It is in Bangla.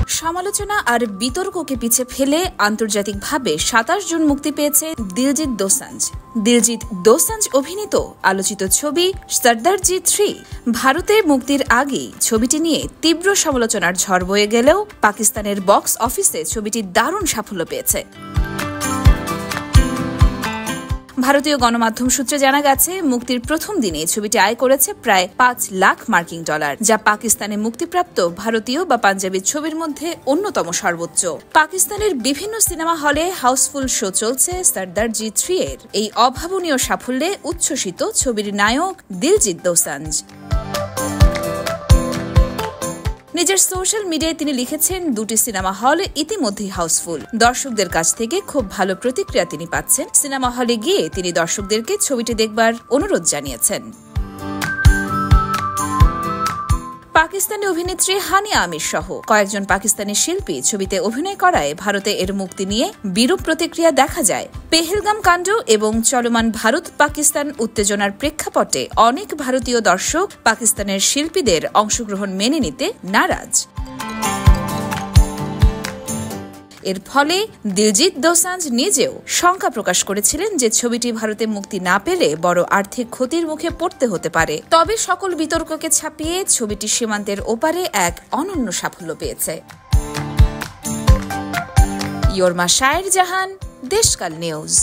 সমালোচনা আর বিতর্ককে পিছে ফেলে আন্তর্জাতিকভাবে ২৭ জুন মুক্তি পেয়েছে দিলজিৎ দোসাঞ্জ। দিলজিৎ দোসাঞ্জ অভিনীত আলোচিত ছবি সর্দারজি ৩ ভারতে মুক্তির আগেই ছবিটি নিয়ে তীব্র সমালোচনার ঝড় বয়ে গেলেও পাকিস্তানের বক্স অফিসে ছবিটি দারুণ সাফল্য পেয়েছে। ভারতীয় গণমাধ্যম সূত্রে জানা গেছে, মুক্তির প্রথম দিনে ছবিটি আয় করেছে প্রায় $৫ লাখ, যা পাকিস্তানে মুক্তিপ্রাপ্ত ভারতীয় বা পাঞ্জাবি ছবির মধ্যে অন্যতম সর্বোচ্চ। পাকিস্তানের বিভিন্ন সিনেমা হলে হাউসফুল শো চলছে সর্দারজি ৩ এর এই অভাবনীয় সাফল্যে উচ্ছ্বসিত ছবির নায়ক দিলজিৎ দোসাঞ্জ। নিজের সোশ্যাল মিডিয়ায় তিনি লিখেছেন, দুটি সিনেমা হল ইতিমধ্যেই হাউসফুল। দর্শকদের কাছ থেকে খুব ভালো প্রতিক্রিয়া তিনি পাচ্ছেন। সিনেমা হলে গিয়ে তিনি দর্শকদেরকে ছবিটি দেখবার অনুরোধ জানিয়েছেন। পাকিস্তানি অভিনেত্রী হানিয়া আমির সহ কয়েকজন পাকিস্তানি শিল্পী ছবিতে অভিনয় করায় ভারতে এর মুক্তি নিয়ে বিরূপ প্রতিক্রিয়া দেখা যায়। পেহেলগাম কাণ্ড এবং চলমান ভারত পাকিস্তান উত্তেজনার প্রেক্ষাপটে অনেক ভারতীয় দর্শক পাকিস্তানের শিল্পীদের অংশগ্রহণ মেনে নিতে নারাজ। এর ফলে দিলজিৎ দোসাঞ্জ নিজেও শঙ্কা প্রকাশ করেছিলেন যে ছবিটি ভারতে মুক্তি না পেলে বড় আর্থিক ক্ষতির মুখে পড়তে হতে পারে। তবে সকল বিতর্ককে ছাপিয়ে ছবিটি সীমান্তের ওপারে এক অনন্য সাফল্য পেয়েছে। ইয়র্মা শায়ের জাহান, দেশকাল নিউজ।